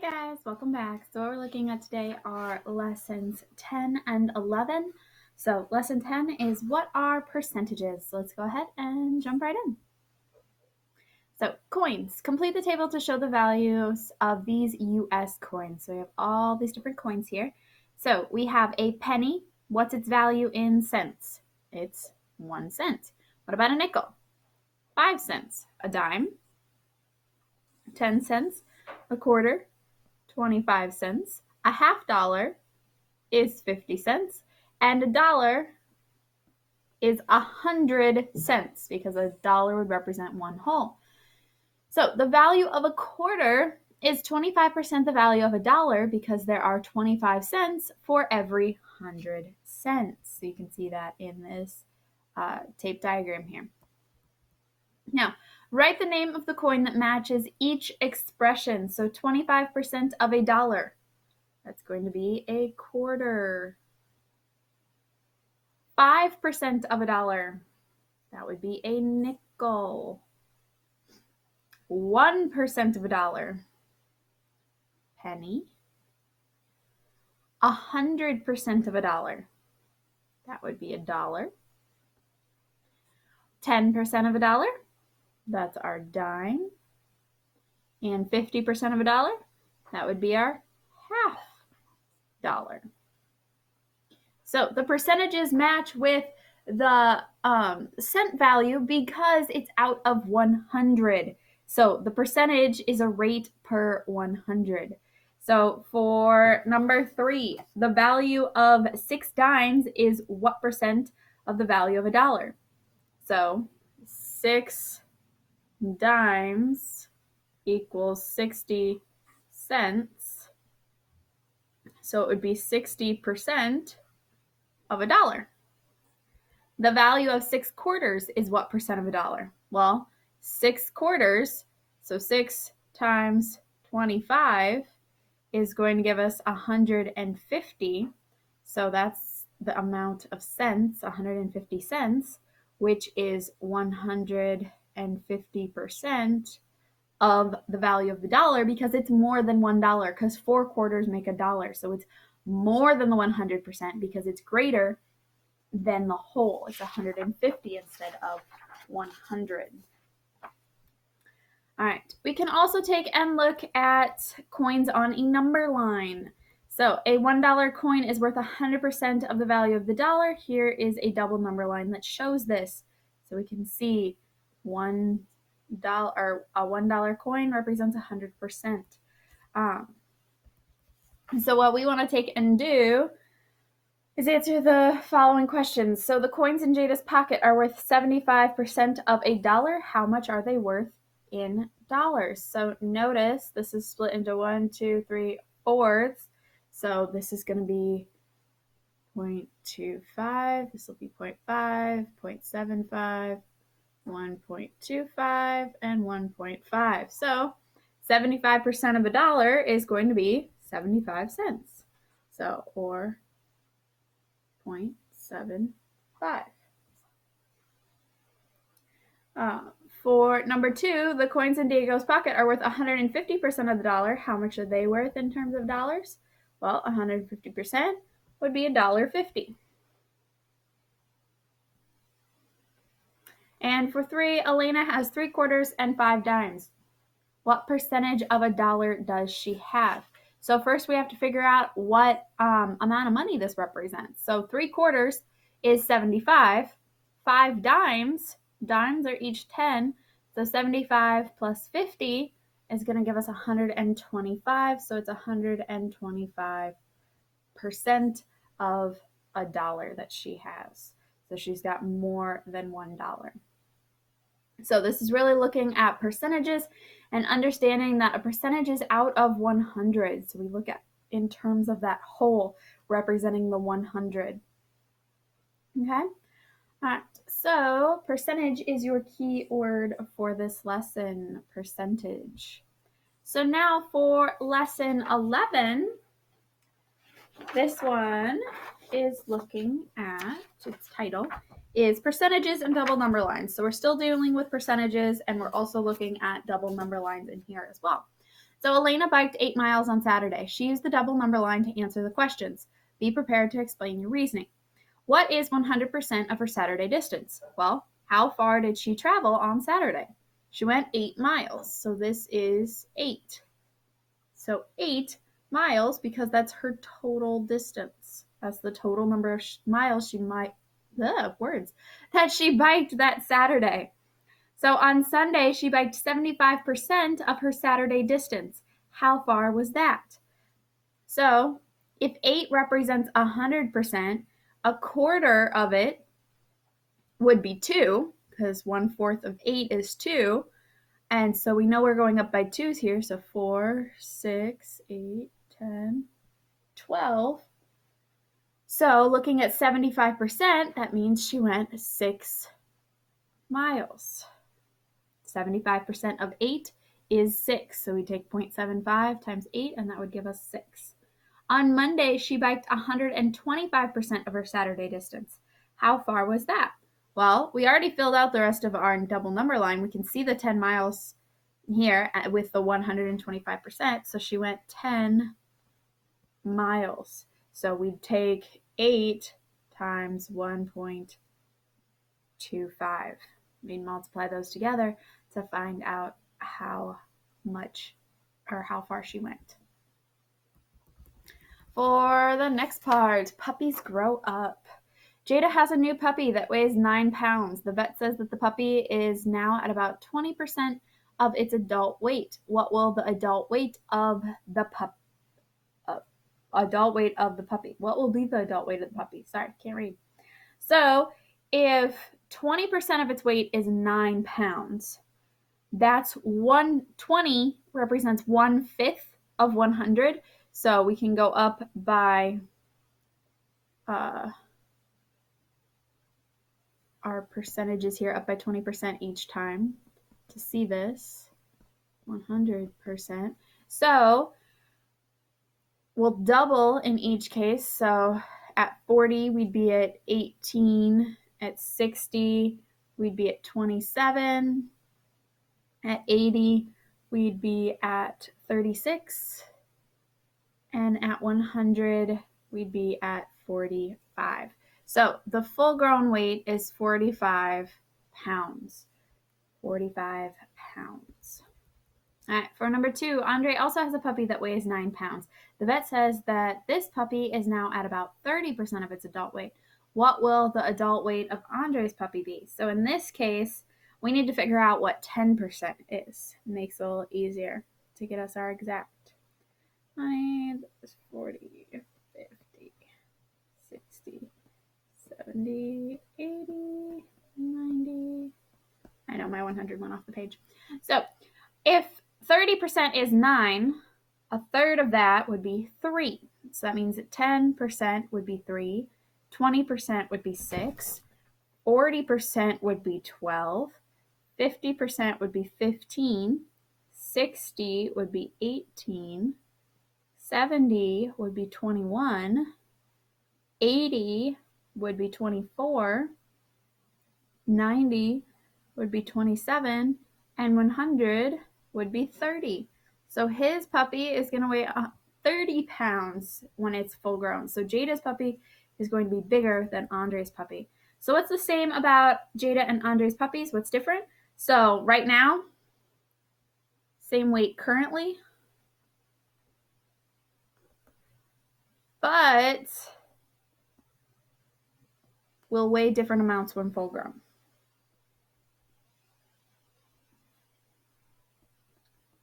guys, welcome back. So what we're looking at today are lessons 10 and 11. So lesson 10 is what are percentages? So let's go ahead and jump right in. So coins, complete the table to show the values of these US coins. So we have all these different coins here. So we have a penny. What's its value in cents? It's 1 cent. What about a nickel? 5 cents. A dime? 10 cents. A quarter? 25 cents. A half dollar is 50 cents. And a dollar is 100 cents because a dollar would represent one whole. So the value of a quarter is 25% the value of a dollar because there are 25 cents for every 100 cents. So you can see that in this tape diagram here. Now, write the name of the coin that matches each expression. So 25% of a dollar. That's going to be a quarter. 5% of a dollar. That would be a nickel. 1% of a dollar. Penny. 100% of a dollar. That would be a dollar. 10% of a dollar. That's our dime. And 50% of a dollar. That would be our half dollar. So the percentages match with the cent value because it's out of 100. So the percentage is a rate per 100. So for number 3, the value of 6 dimes is what percent of the value of a dollar? So 6 dimes equals 60 cents. So it would be 60% of a dollar. The value of 6 quarters is what percent of a dollar? Well, 6 quarters, so 6 times 25 is going to give us 150. So that's the amount of cents, 150 cents, which is 150% of the value of the dollar because it's more than $1 because 4 quarters make a dollar. So it's more than the 100% because it's greater than the whole. It's 150 instead of 100. All right, we can also take and look at coins on a number line. So a $1 coin is worth 100% of the value of the dollar. Here is a double number line that shows this. So we can see a $1 coin represents 100%. So what we want to take and do is answer the following questions. So the coins in Jada's pocket are worth 75% of a dollar. How much are they worth in dollars? So notice this is split into 1, 2, 3 fourths. So this is going to be 0.25. This will be 0.5, 0.75, 1.25, and 1.5. So 75% of a dollar is going to be 75 cents. So, or 0.75. For number 2, the coins in Diego's pocket are worth 150% of the dollar. How much are they worth in terms of dollars? Well, 150% would be $1.50. And for 3, Elena has 3 quarters and 5 dimes. What percentage of a dollar does she have? So first we have to figure out what amount of money this represents. So 3 quarters is 75. 5 dimes are each 10. So 75 plus 50 is going to give us 125. So it's 125% of a dollar that she has. So she's got more than $1. So this is really looking at percentages and understanding that a percentage is out of 100. So we look at in terms of that whole representing the 100. Okay? All right. So percentage is your key word for this lesson, percentage. So now for lesson 11, this one is looking at, its title is percentages and double number lines. So we're still dealing with percentages and we're also looking at double number lines in here as well. So Elena biked 8 miles on Saturday. She used the double number line to answer the questions. Be prepared to explain your reasoning. What is 100% of her Saturday distance? Well, how far did she travel on Saturday? She went 8 miles, so this is 8. So 8 miles, because that's her total distance. That's the total number of miles that she biked that Saturday. So on Sunday, she biked 75% of her Saturday distance. How far was that? So if 8 represents 100%, a quarter of it would be 2, because 1/4 of 8 is 2. And so we know we're going up by 2s here. So 4, 6, 8, 10, 12. So looking at 75%, that means she went 6 miles. 75% of 8 is 6. So we take 0.75 times 8, and that would give us 6. On Monday, she biked 125% of her Saturday distance. How far was that? Well, we already filled out the rest of our double number line. We can see the 10 miles here with the 125%. So she went 10 miles. So we'd take 8 times 1.25. We'd multiply those together to find out how much or how far she went. For the next part, puppies grow up. Jada has a new puppy that weighs 9 pounds. The vet says that the puppy is now at about 20% of its adult weight. What will the adult weight of the puppy? What will be the adult weight of the puppy? Sorry, can't read. So if 20% of its weight is 9 pounds, that's 120 represents 1/5 of 100. So we can go up by our percentages here, up by 20% each time to see this. 100%. So we'll double in each case. So at 40, we'd be at 18. At 60, we'd be at 27. At 80, we'd be at 36. And at 100, we'd be at 45. So the full grown weight is 45 pounds. 45 pounds. All right, for number 2, Andre also has a puppy that weighs 9 pounds. The vet says that this puppy is now at about 30% of its adult weight. What will the adult weight of Andre's puppy be? So in this case, we need to figure out what 10% is. It makes it a little easier to get us our exact. 9, 40, 50, 60, 70, 80, 90. I know my 100 went off the page. So if 30% is 9, a third of that would be 3. So that means that 10% would be 3, 20% would be 6, 40% would be 12, 50% would be 15, 60 would be 18, 70 would be 21, 80 would be 24, 90 would be 27, and 100 would be 30. So his puppy is going to weigh 30 pounds when it's full grown. So Jada's puppy is going to be bigger than Andre's puppy. So what's the same about Jada and Andre's puppies? What's different? So right now, same weight currently, but will weigh different amounts when full grown.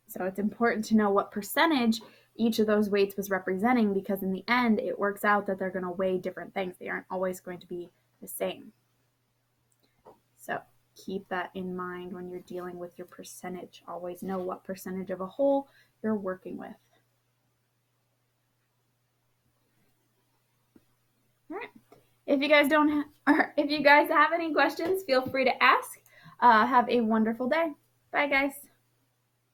So it's important to know what percentage each of those weights was representing, because in the end, it works out that they're going to weigh different things. They aren't always going to be the same. So keep that in mind when you're dealing with your percentage. Always know what percentage of a whole you're working with. All right. If you guys have any questions, feel free to ask. Have a wonderful day. Bye, guys.